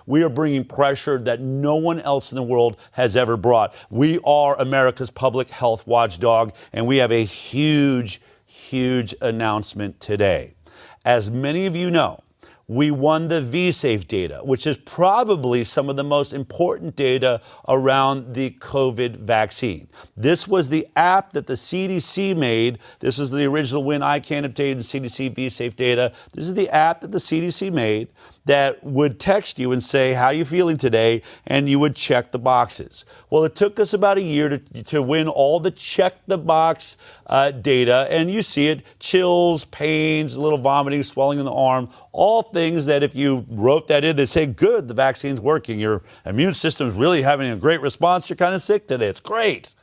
We are bringing pressure that no one else in the world has ever brought. We are America's public health watchdog, and we have a huge announcement today. As many of you know, we won the V-Safe data, which is probably some of the most important data around the COVID vaccine. This was the app that the CDC made. This was the original win ICANN obtained the CDC V-Safe data. This is the app that the CDC made that would text you and say, how are you feeling today? And you would check the boxes. Well, it took us about a year to win all the check the box data. And you see it, chills, pains, a little vomiting, swelling in the arm, all things that if you wrote that in, they say, good, the vaccine's working. Your immune system's really having a great response. You're kind of sick today. It's great.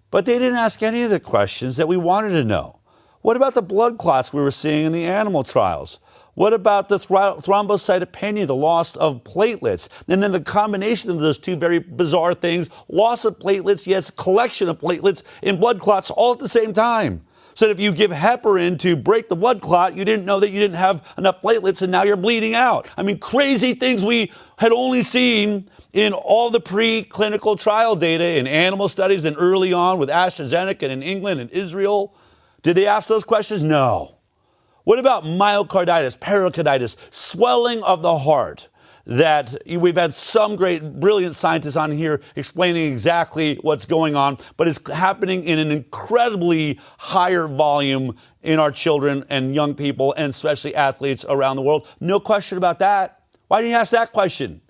But they didn't ask any of the questions that we wanted to know. What about the blood clots we were seeing in the animal trials? What about the thrombocytopenia, the loss of platelets? And then the combination of those two very bizarre things, loss of platelets, yes, collection of platelets in blood clots all at the same time. So that if you give heparin to break the blood clot, you didn't know that you didn't have enough platelets and now you're bleeding out. I mean, crazy things we had only seen in all the preclinical trial data in animal studies and early on with AstraZeneca and in England and Israel. Did they ask those questions? No. What about myocarditis, pericarditis, swelling of the heart? That we've had some great, brilliant scientists on here explaining exactly what's going on, but it's happening in an incredibly higher volume in our children and young people, and especially athletes around the world. No question about that. Why didn't you ask that question?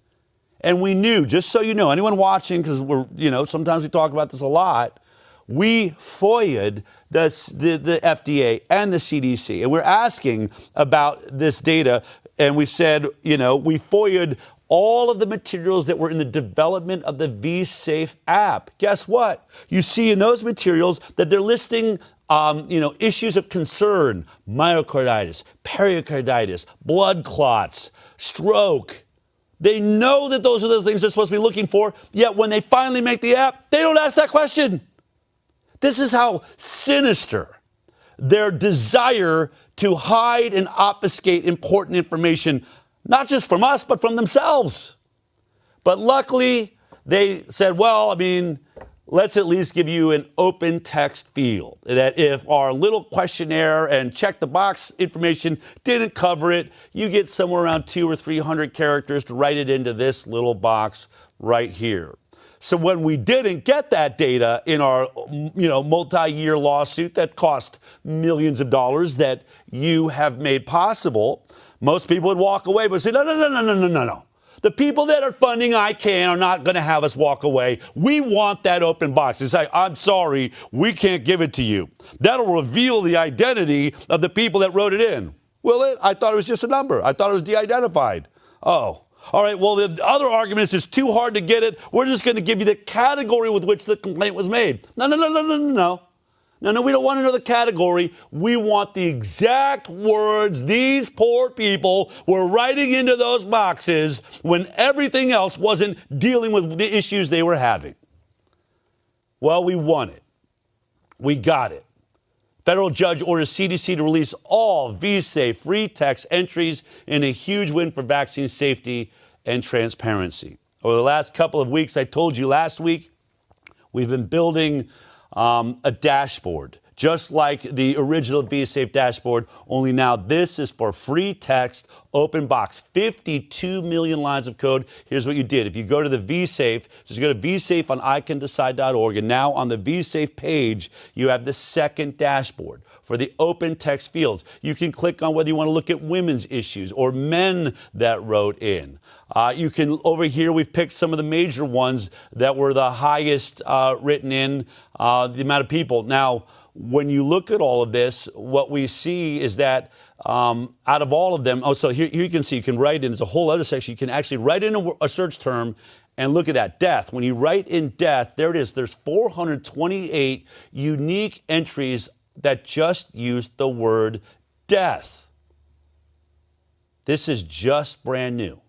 And we knew, just so you know, anyone watching, because sometimes we talk about this a lot, we FOIA'd the FDA and the CDC, and we're asking about this data, and we said, we FOIA'd all of the materials that were in the development of the V-Safe app. Guess what? You see in those materials that they're listing issues of concern: myocarditis, pericarditis, blood clots, stroke. They know that those are the things they're supposed to be looking for, yet when they finally make the app, they don't ask that question. This is how sinister their desire to hide and obfuscate important information, not just from us, but from themselves. But luckily, they said, let's at least give you an open text field, that if our little questionnaire and check the box information didn't cover it, you get somewhere around 200 or 300 characters to write it into this little box right here. So when we didn't get that data in our, multi-year lawsuit that cost millions of dollars that you have made possible, most people would walk away but say, no. The people that are funding ICANN are not going to have us walk away. We want that open box. They say, I'm sorry, we can't give it to you. That'll reveal the identity of the people that wrote it in. Will it? I thought it was just a number. I thought it was de-identified. Oh. All right, well, the other argument is it's too hard to get it. We're just going to give you the category with which the complaint was made. No, we don't want to know the category. We want the exact words these poor people were writing into those boxes when everything else wasn't dealing with the issues they were having. Well, we won it. We got it. Federal judge orders CDC to release all V-Safe free text entries in a huge win for vaccine safety and transparency. Over the last couple of weeks, I told you last week, we've been building a dashboard, just like the original V-Safe dashboard, only now this is for free text, open box, 52 million lines of code. Here's what you did. If you go to the V-Safe, just go to V-Safe on ICANDecide.org, and now on the V-Safe page, you have the second dashboard for the open text fields. You can click on whether you want to look at women's issues or men that wrote in. You can, over here, we've picked some of the major ones that were the highest written in, the amount of people. Now, when you look at all of this, what we see is that out of all of them, so here you can see, you can write in, there's a whole other section, you can actually write in a search term and look at that, death. When you write in death, there it is, there's 428 unique entries that just use the word death. This is just brand new.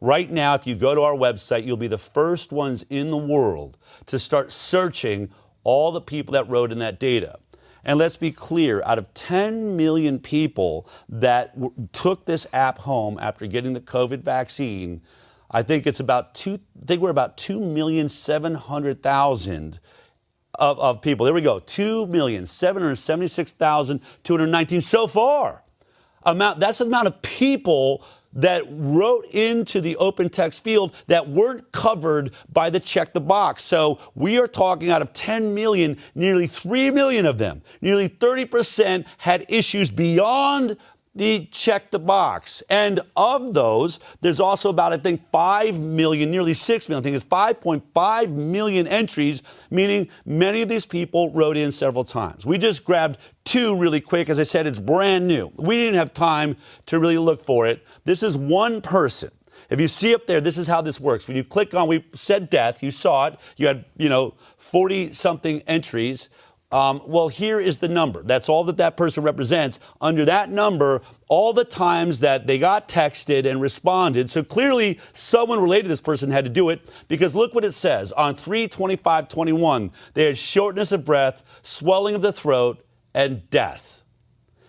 Right now, if you go to our website, you'll be the first ones in the world to start searching all the people that wrote in that data. And let's be clear, out of 10 million people that took this app home after getting the COVID vaccine, I think we're about 2,700,000 of people. There we go, 2,776,219 so far. That's the amount of people that wrote into the open text field that weren't covered by the check the box. So we are talking out of 10 million, nearly 3 million of them, nearly 30% had issues beyond the check the box. And of those, there's also about, I think, 5 million, nearly 6 million, I think it's 5.5 million entries, meaning many of these people wrote in several times. We just grabbed two really quick. As I said, it's brand new. We didn't have time to really look for it. This is one person. If you see up there, this is how this works. When you click on, we said death, you saw it. You had, 40-something entries. Well, here is the number. That's all that person represents. Under that number, all the times that they got texted and responded. So clearly, someone related to this person had to do it, because look what it says. On 3/25/21, they had shortness of breath, swelling of the throat, and death.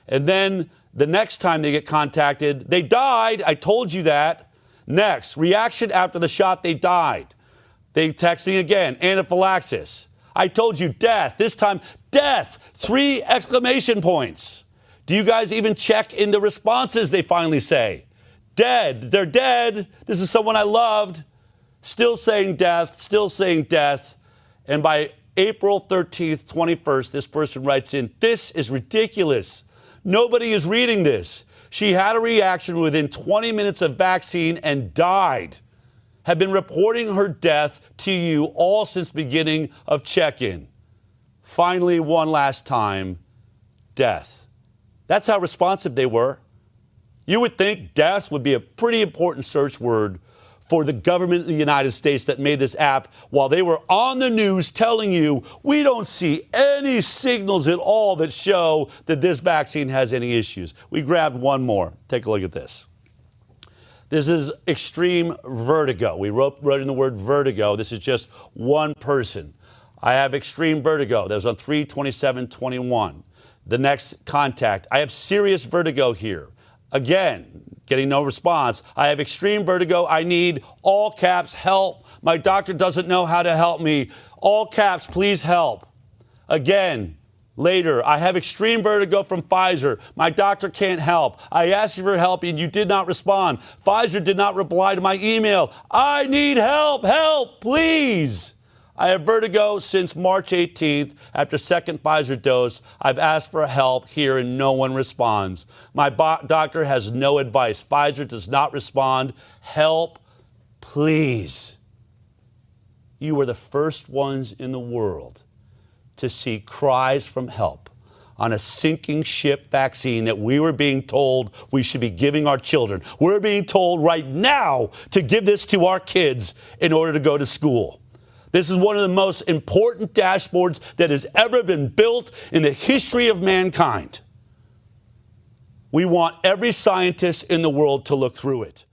And then the next time they get contacted, they died. I told you that. Next, reaction after the shot, they died. They texting again, anaphylaxis. I told you death. This time, death. 3 exclamation points. Do you guys even check in the responses they finally say? Dead. They're dead. This is someone I loved. Still saying death. Still saying death. And by April 13th, 21st, this person writes in, "This is ridiculous. Nobody is reading this. She had a reaction within 20 minutes of vaccine and died. Have been reporting her death to you all since beginning of check-in. Finally, one last time, death." That's how responsive they were. You would think death would be a pretty important search word for the government of the United States that made this app while they were on the news telling you, we don't see any signals at all that show that this vaccine has any issues. We grabbed one more. Take a look at this. This is extreme vertigo. We wrote in the word vertigo. This is just one person. I have extreme vertigo. That was on 3/27/21. The next contact. I have serious vertigo here. Again, getting no response. I have extreme vertigo. I need, all caps, help. My doctor doesn't know how to help me. All caps, please help. Again, later, I have extreme vertigo from Pfizer. My doctor can't help. I asked you for help and you did not respond. Pfizer did not reply to my email. I need help. Help, please. I have vertigo since March 18th. After second Pfizer dose, I've asked for help here and no one responds. My doctor has no advice. Pfizer does not respond. Help, please. You were the first ones in the world to see cries from help on a sinking ship vaccine that we were being told we should be giving our children. We're being told right now to give this to our kids in order to go to school. This is one of the most important dashboards that has ever been built in the history of mankind. We want every scientist in the world to look through it.